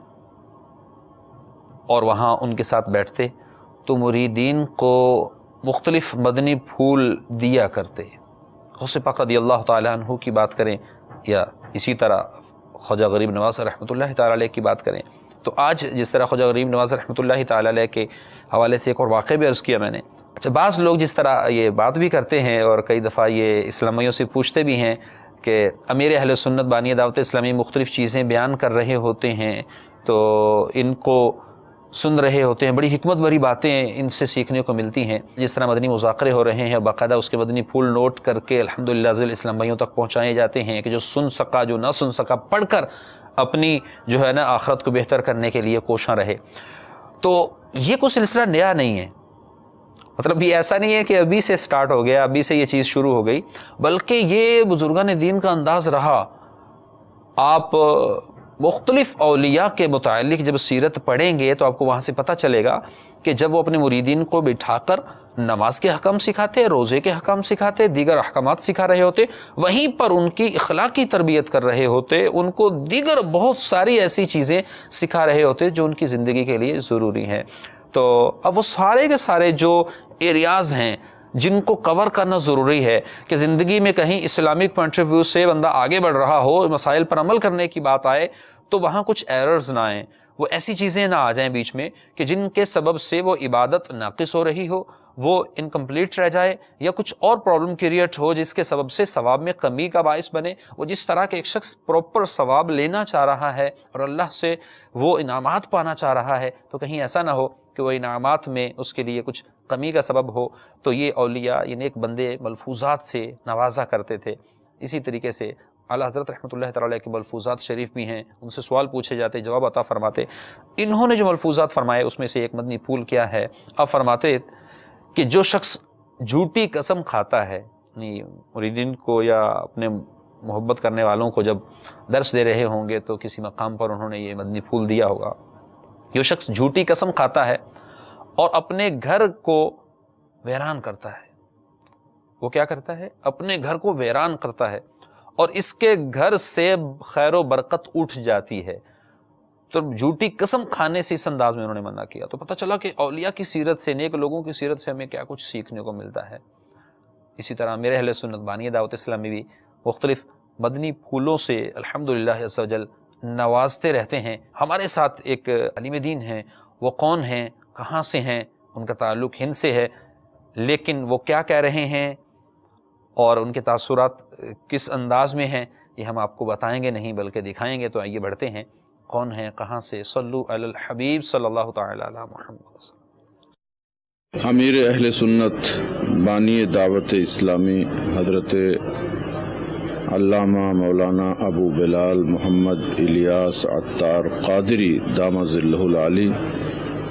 اور وہاں ان کے ساتھ بیٹھتے تو مریدین کو مختلف مدنی پھول دیا کرتے۔ غوث پاک رضی اللہ تعالیٰ عنہ کی بات کریں یا اسی طرح خواجہ غریب نواز رحمۃ اللہ تعالیٰ علیہ کی بات کریں تو آج جس طرح خواجہ غریب نواز رحمۃ اللہ تعالیٰ علیہ کے حوالے سے ایک اور واقعہ بھی عرض کیا میں نے۔ اچھا، بعض لوگ جس طرح یہ بات بھی کرتے ہیں اور کئی دفعہ یہ اسلامیوں سے پوچھتے بھی ہیں کہ امیر اہل سنت بانی دعوت اسلامی مختلف چیزیں بیان کر رہے ہوتے ہیں تو ان کو سن رہے ہوتے ہیں، بڑی حکمت بھری باتیں ان سے سیکھنے کو ملتی ہیں، جس طرح مدنی مذاکرے ہو رہے ہیں، باقاعدہ اس کے مدنی پھول نوٹ کر کے الحمدللہ اسلام بھائیوں تک پہنچائے جاتے ہیں کہ جو سن سکا، جو نہ سن سکا، پڑھ کر اپنی جو ہے نا آخرت کو بہتر کرنے کے لیے کوشاں رہے۔ تو یہ کوئی سلسلہ نیا نہیں ہے، مطلب یہ ایسا نہیں ہے کہ ابھی سے سٹارٹ ہو گیا، ابھی سے یہ چیز شروع ہو گئی، بلکہ یہ بزرگان دین کا انداز رہا۔ آپ مختلف اولیاء کے متعلق جب سیرت پڑھیں گے تو آپ کو وہاں سے پتہ چلے گا کہ جب وہ اپنے مریدین کو بٹھا کر نماز کے حکم سکھاتے، روزے کے حکم سکھاتے، دیگر احکامات سکھا رہے ہوتے، وہیں پر ان کی اخلاقی تربیت کر رہے ہوتے، ان کو دیگر بہت ساری ایسی چیزیں سکھا رہے ہوتے جو ان کی زندگی کے لیے ضروری ہیں۔ تو اب وہ سارے کے سارے جو ایریاز ہیں جن کو کور کرنا ضروری ہے کہ زندگی میں کہیں اسلامک پوائنٹ آف ویو سے بندہ آگے بڑھ رہا ہو، مسائل پر عمل کرنے کی بات آئے تو وہاں کچھ ایررز نہ آئیں، وہ ایسی چیزیں نہ آ جائیں بیچ میں کہ جن کے سبب سے وہ عبادت ناقص ہو رہی ہو، وہ انکمپلیٹ رہ جائے، یا کچھ اور پرابلم کریٹ ہو جس کے سبب سے ثواب میں کمی کا باعث بنے۔ وہ جس طرح کہ ایک شخص پراپر ثواب لینا چاہ رہا ہے اور اللہ سے وہ انعامات پانا چاہ رہا ہے تو کہیں ایسا نہ ہو کہ وہ انعامات میں اس کے لیے کچھ کمی کا سبب ہو۔ تو یہ اولیاء، یہ نیک بندے ملفوظات سے نوازا کرتے تھے۔ اسی طریقے سے اعلیٰ حضرت رحمۃ اللہ تعالیٰ کے ملفوظات شریف بھی ہیں، ان سے سوال پوچھے جاتے، جواب عطا فرماتے۔ انہوں نے جو ملفوظات فرمائے اس میں سے ایک مدنی پھول کیا ہے؟ آپ فرماتے کہ جو شخص جھوٹی قسم کھاتا ہے، یعنی مریدین کو یا اپنے محبت کرنے والوں کو جب درس دے رہے ہوں گے تو کسی مقام پر انہوں نے یہ مدنی پھول دیا ہوگا، جو شخص جھوٹی قسم کھاتا ہے اور اپنے گھر کو ویران کرتا ہے، وہ کیا کرتا ہے؟ اپنے گھر کو ویران کرتا ہے اور اس کے گھر سے خیر و برکت اٹھ جاتی ہے۔ تو جھوٹی قسم کھانے سے اس انداز میں انہوں نے منع کیا۔ تو پتہ چلا کہ اولیاء کی سیرت سے، نیک لوگوں کی سیرت سے ہمیں کیا کچھ سیکھنے کو ملتا ہے۔ اسی طرح میرے اہل سنت بانی دعوت اسلامی بھی مختلف مدنی پھولوں سے الحمدللہ عز وجل نوازتے رہتے ہیں۔ ہمارے ساتھ ایک عالم دین ہیں، وہ کون ہیں، کہاں سے ہیں، ان کا تعلق ہند سے ہے، لیکن وہ کیا کہہ رہے ہیں اور ان کے تاثرات کس انداز میں ہیں یہ ہم آپ کو بتائیں گے نہیں بلکہ دکھائیں گے۔ تو آئیے بڑھتے ہیں، کون ہیں، کہاں سے؟ صلو علی الحبیب صلی اللہ تعالی علی محمد۔ امیر اہل سنت بانی دعوت اسلامی حضرت علامہ مولانا ابو بلال محمد الیاس عطار قادری دامہ ظلہ العالی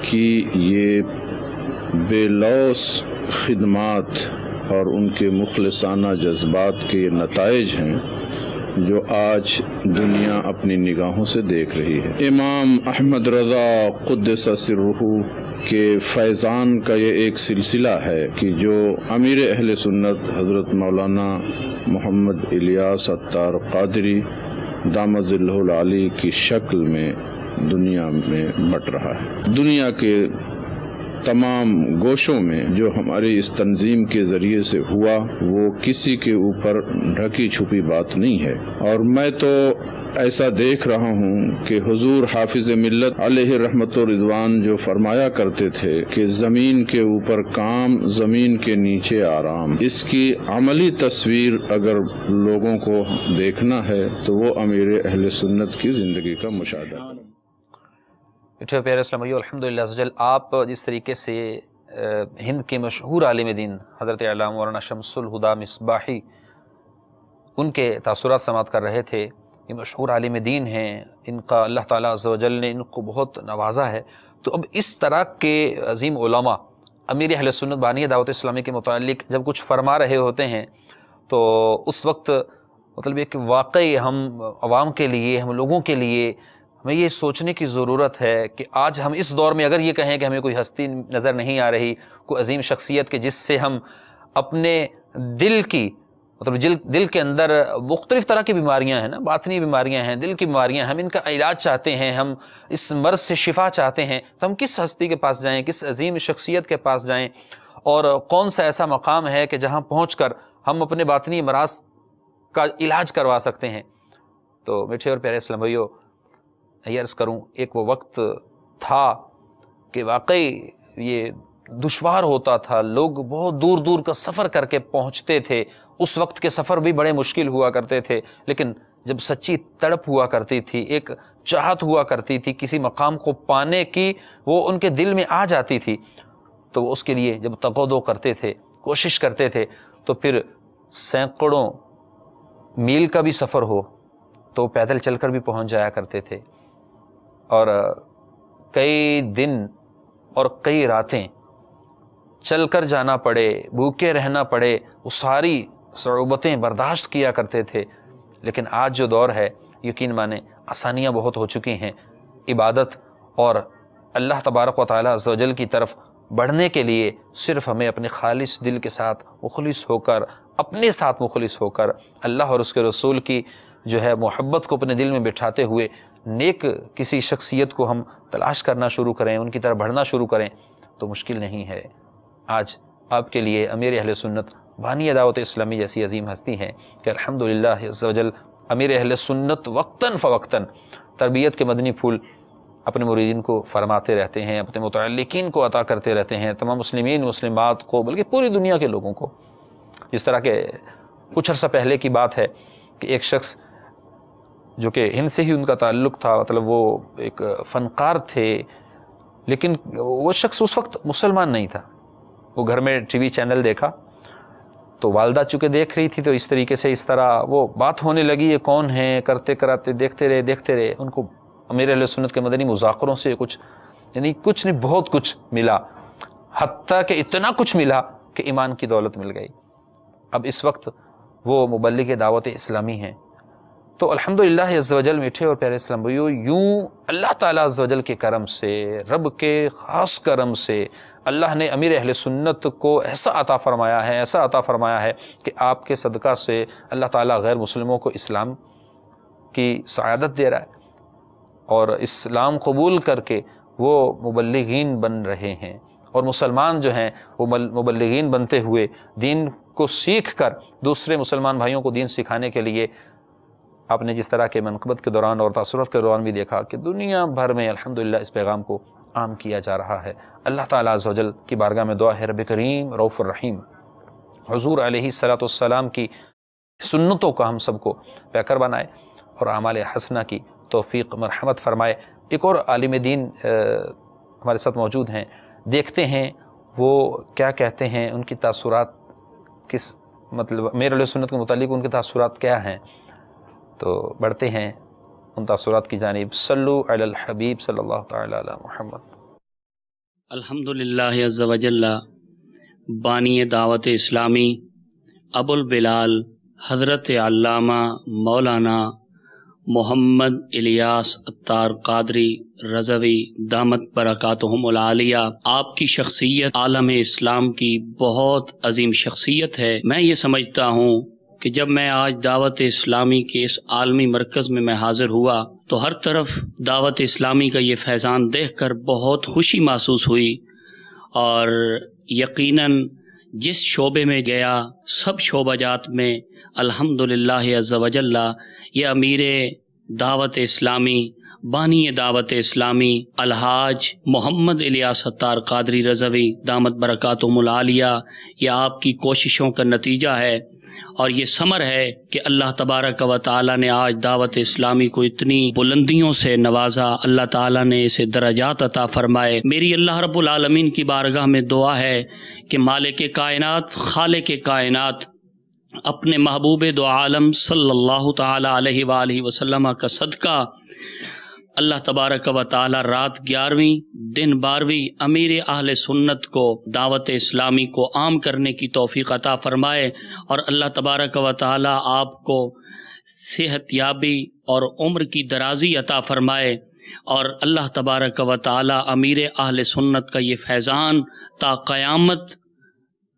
کی یہ بے لوث خدمات اور ان کے مخلصانہ جذبات کے نتائج ہیں جو آج دنیا اپنی نگاہوں سے دیکھ رہی ہے۔ امام احمد رضا قدس سرہ کہ فیضان کا یہ ایک سلسلہ ہے کہ جو امیر اہل سنت حضرت مولانا محمد الیاس عطار قادری دامت ظلہ العالی کی شکل میں دنیا میں بٹ رہا ہے۔ دنیا کے تمام گوشوں میں جو ہماری اس تنظیم کے ذریعے سے ہوا وہ کسی کے اوپر ڈھکی چھپی بات نہیں ہے، اور میں تو ایسا دیکھ رہا ہوں کہ حضور حافظ ملت علیہ رحمت و رضوان جو فرمایا کرتے تھے کہ زمین کے اوپر کام، زمین کے نیچے آرام، اس کی عملی تصویر اگر لوگوں کو دیکھنا ہے تو وہ امیر اہل سنت کی زندگی کا مشاہدہ ہے۔ پیارے اسلامیو، الحمدللہ عزوجل، آپ جس طریقے سے ہند کے مشہور عالم دین حضرت علامہ مولانا شمس الہدیٰ مصباحی ان کے تاثرات سماعت کر رہے تھے۔ یہ مشہور عالم دین ہیں، ان کا اللہ تعالیٰ عز و جل نے ان کو بہت نوازا ہے۔ تو اب اس طرح کے عظیم علماء امیر اہل سنت بانی دعوت اسلامی کے متعلق جب کچھ فرما رہے ہوتے ہیں تو اس وقت مطلب یہ کہ واقعی ہم عوام کے لیے، ہم لوگوں کے لیے ہمیں یہ سوچنے کی ضرورت ہے کہ آج ہم اس دور میں اگر یہ کہیں کہ ہمیں کوئی ہستی نظر نہیں آ رہی، کوئی عظیم شخصیت کے جس سے ہم اپنے دل کی مطلب دل کے اندر مختلف طرح کی بیماریاں ہیں نا، باطنی بیماریاں ہیں، دل کی بیماریاں ہیں، ہم ان کا علاج چاہتے ہیں، ہم اس مرض سے شفا چاہتے ہیں، تو ہم کس ہستی کے پاس جائیں، کس عظیم شخصیت کے پاس جائیں، اور کون سا ایسا مقام ہے کہ جہاں پہنچ کر ہم اپنے باطنی امراض کا علاج کروا سکتے ہیں۔ تو میٹھے اور پیارے اسلامیو، یہ عرض کروں، ایک وہ وقت تھا کہ واقعی یہ دشوار ہوتا تھا، لوگ بہت دور دور کا سفر کر کے پہنچتے تھے، اس وقت کے سفر بھی بڑے مشکل ہوا کرتے تھے، لیکن جب سچی تڑپ ہوا کرتی تھی، ایک چاہت ہوا کرتی تھی کسی مقام کو پانے کی، وہ ان کے دل میں آ جاتی تھی، تو وہ اس کے لیے جب تقاضا کرتے تھے، کوشش کرتے تھے، تو پھر سینکڑوں میل کا بھی سفر ہو تو پیدل چل کر بھی پہنچ جایا کرتے تھے، اور کئی دن اور کئی راتیں چل کر جانا پڑے، بھوکے رہنا پڑے، وہ ساری صعوبتیں برداشت کیا کرتے تھے۔ لیکن آج جو دور ہے، یقین مانیں آسانیاں بہت ہو چکی ہیں، عبادت اور اللہ تبارک و تعالیٰ عز و جل کی طرف بڑھنے کے لیے صرف ہمیں اپنے خالص دل کے ساتھ مخلص ہو کر، اپنے ساتھ مخلص ہو کر، اللہ اور اس کے رسول کی جو ہے محبت کو اپنے دل میں بٹھاتے ہوئے نیک کسی شخصیت کو ہم تلاش کرنا شروع کریں، ان کی طرف بڑھنا شروع کریں تو مشکل نہیں ہے۔ آج آپ کے لیے امیر اہل سنت بانی دعوت اسلامی جیسی عظیم ہستی ہیں کہ الحمدللہ عز و جل امیر اہل سنت وقتاً فوقتاً تربیت کے مدنی پھول اپنے مریدین کو فرماتے رہتے ہیں، اپنے متعلقین کو عطا کرتے رہتے ہیں، تمام مسلمین مسلمات کو، بلکہ پوری دنیا کے لوگوں کو۔ جس طرح کہ کچھ عرصہ پہلے کی بات ہے کہ ایک شخص جو کہ ہند سے ہی ان کا تعلق تھا، مطلب وہ ایک فنکار تھے، لیکن وہ شخص اس وقت مسلمان نہیں تھا۔ وہ گھر میں ٹی وی چینل دیکھا تو والدہ چونکہ دیکھ رہی تھی، تو اس طریقے سے اس طرح وہ بات ہونے لگی، یہ کون ہیں، کرتے کراتے دیکھتے رہے۔ ان کو امیر اہل سنت کے مدنی مذاکروں سے کچھ نہیں بہت کچھ ملا، حتیٰ کہ اتنا کچھ ملا کہ ایمان کی دولت مل گئی۔ اب اس وقت وہ مبلغ دعوت اسلامی ہیں۔ تو الحمدللہ عز و جل میٹھے اور پیارے اسلامیو، یوں اللہ تعالیٰ عز و جل کے کرم سے، رب کے خاص کرم سے اللہ نے امیر اہل سنت کو ایسا عطا فرمایا ہے کہ آپ کے صدقہ سے اللہ تعالیٰ غیر مسلموں کو اسلام کی سعادت دے رہا ہے، اور اسلام قبول کر کے وہ مبلغین بن رہے ہیں، اور مسلمان جو ہیں وہ مبلغین بنتے ہوئے دین کو سیکھ کر دوسرے مسلمان بھائیوں کو دین سکھانے کے لیے، آپ نے جس طرح کے منقبت کے دوران اور تاثرات کے دوران بھی دیکھا کہ دنیا بھر میں الحمدللہ اس پیغام کو عام کیا جا رہا ہے۔ اللہ تعالیٰ عز و جل کی بارگاہ میں دعا ہے رب کریم رؤوف الرحیم حضور علیہ الصلوۃ والسلام کی سنتوں کا ہم سب کو پیکر بنائے اور اعمال حسنہ کی توفیق مرحمت فرمائے۔ ایک اور عالم دین ہمارے ساتھ موجود ہیں، دیکھتے ہیں وہ کیا کہتے ہیں، ان کی تاثرات کس مطلب امیر اہل سنت کے متعلق ان کے تاثرات کیا ہیں۔ تو بڑھتے ہیں ان تاثرات کی جانب۔ صلو علی الحبیب صلی اللہ تعالی علی محمد۔ الحمدللہ عز و جل بانی دعوت اسلامی ابو البلال حضرت علامہ مولانا محمد الیاس عطار قادری رضوی دامت برکاتہم العالیہ، آپ کی شخصیت عالم اسلام کی بہت عظیم شخصیت ہے۔ میں یہ سمجھتا ہوں کہ جب میں آج دعوت اسلامی کے اس عالمی مرکز میں حاضر ہوا تو ہر طرف دعوت اسلامی کا یہ فیضان دیکھ کر بہت خوشی محسوس ہوئی، اور یقیناً جس شعبے میں گیا سب شعبہ جات میں الحمدللہ عز و جل یہ امیر دعوت اسلامی، بانی دعوت اسلامی الحاج محمد الیاس عطار قادری رضوی دامت برکاتہم العالیہ، یہ آپ کی کوششوں کا نتیجہ ہے، اور یہ ثمر ہے کہ اللہ تبارک و تعالی نے آج دعوت اسلامی کو اتنی بلندیوں سے نوازا، اللہ تعالی نے اسے درجات عطا فرمائے۔ میری اللہ رب العالمین کی بارگاہ میں دعا ہے کہ مالک کائنات، خالق کائنات اپنے محبوب دو عالم صلی اللہ تعالی علیہ وآلہ وسلم کا صدقہ اللہ تبارک و تعالی رات 11ویں دن 12ویں امیر اہل سنت کو دعوت اسلامی کو عام کرنے کی توفیق عطا فرمائے، اور اللہ تبارک و تعالی آپ کو صحت یابی اور عمر کی درازی عطا فرمائے، اور اللہ تبارک و تعالی امیر اہل سنت کا یہ فیضان تا قیامت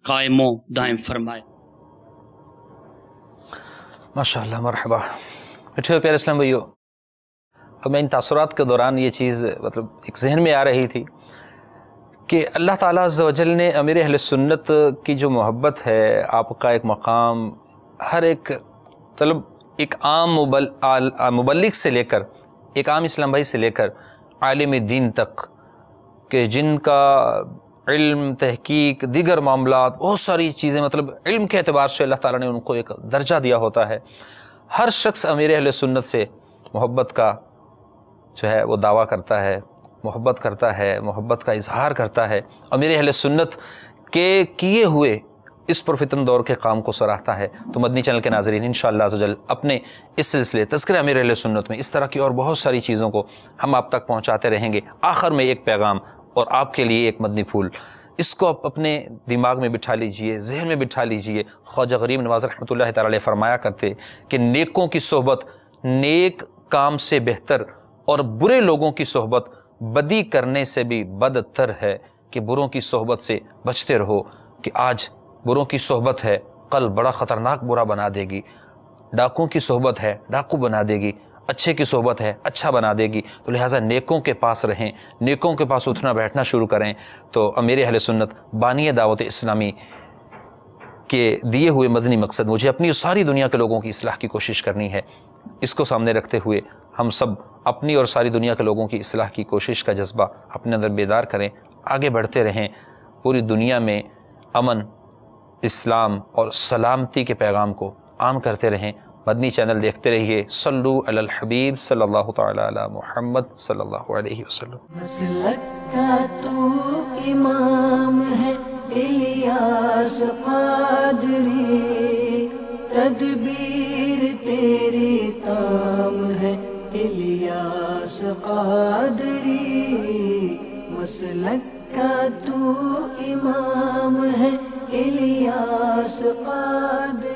قائم و دائم فرمائے۔ ماشاءاللہ، مرحبا۔ میٹھے پیارے اسلام بھائیو، اب میں ان تاثرات کے دوران یہ چیز مطلب ایک ذہن میں آ رہی تھی کہ اللہ تعالیٰ عز و جل نے امیر اہل سنت کی جو محبت ہے، آپ کا ایک مقام ہر ایک طلب ایک عام مبلغ سے لے کر، ایک عام اسلام بھائی سے لے کر عالم دین تک، کہ جن کا علم، تحقیق، دیگر معاملات، بہت ساری چیزیں مطلب علم کے اعتبار سے اللہ تعالیٰ نے ان کو ایک درجہ دیا ہوتا ہے، ہر شخص امیر اہل سنت سے محبت کا جو ہے وہ دعویٰ کرتا ہے، محبت کرتا ہے، محبت کا اظہار کرتا ہے، امیر اہل سنت کے کیے ہوئے اس پرفتن دور کے کام کو سراہتا ہے۔ تو مدنی چینل کے ناظرین انشاءاللہ عز و جل اپنے اس سلسلے تذکرہ امیر اہل سنت میں اس طرح کی اور بہت ساری چیزوں کو ہم آپ تک پہنچاتے رہیں گے۔ آخر میں ایک پیغام اور آپ کے لیے ایک مدنی پھول، اس کو آپ اپنے دماغ میں بٹھا لیجئے، ذہن میں بٹھا لیجئے۔ خواجہ غریب نواز رحمۃ اللہ تعالی علیہ فرمایا کرتے کہ نیکوں کی صحبت نیک کام سے بہتر، اور برے لوگوں کی صحبت بدی کرنے سے بھی بدتر ہے، کہ بروں کی صحبت سے بچتے رہو، کہ آج بروں کی صحبت ہے کل بڑا خطرناک برا بنا دے گی، ڈاکوں کی صحبت ہے ڈاکو بنا دے گی، اچھے کی صحبت ہے اچھا بنا دے گی۔ تو لہٰذا نیکوں کے پاس رہیں، نیکوں کے پاس اٹھنا بیٹھنا شروع کریں۔ تو امیر اہل سنت بانی دعوت اسلامی کے دیے ہوئے مدنی مقصد، مجھے اپنی ساری دنیا کے لوگوں کی اصلاح کی کوشش کرنی ہے، اس کو سامنے رکھتے ہوئے ہم سب اپنی اور ساری دنیا کے لوگوں کی اصلاح کی کوشش کا جذبہ اپنے اندر بیدار کریں، آگے بڑھتے رہیں، پوری دنیا میں امن، اسلام اور سلامتی کے پیغام کو عام کرتے رہیں۔ مدنی چینل دیکھتے رہیے۔ صلو علی الحبیب صلی اللہ تعالی علی محمد صلی اللہ علیہ وسلم۔ مسلک کا تو امام ہے الیاس قادری، تدبیر تیری تام ہے الیاس قادری، مسلک کا تو امام ہے الیاس قادری۔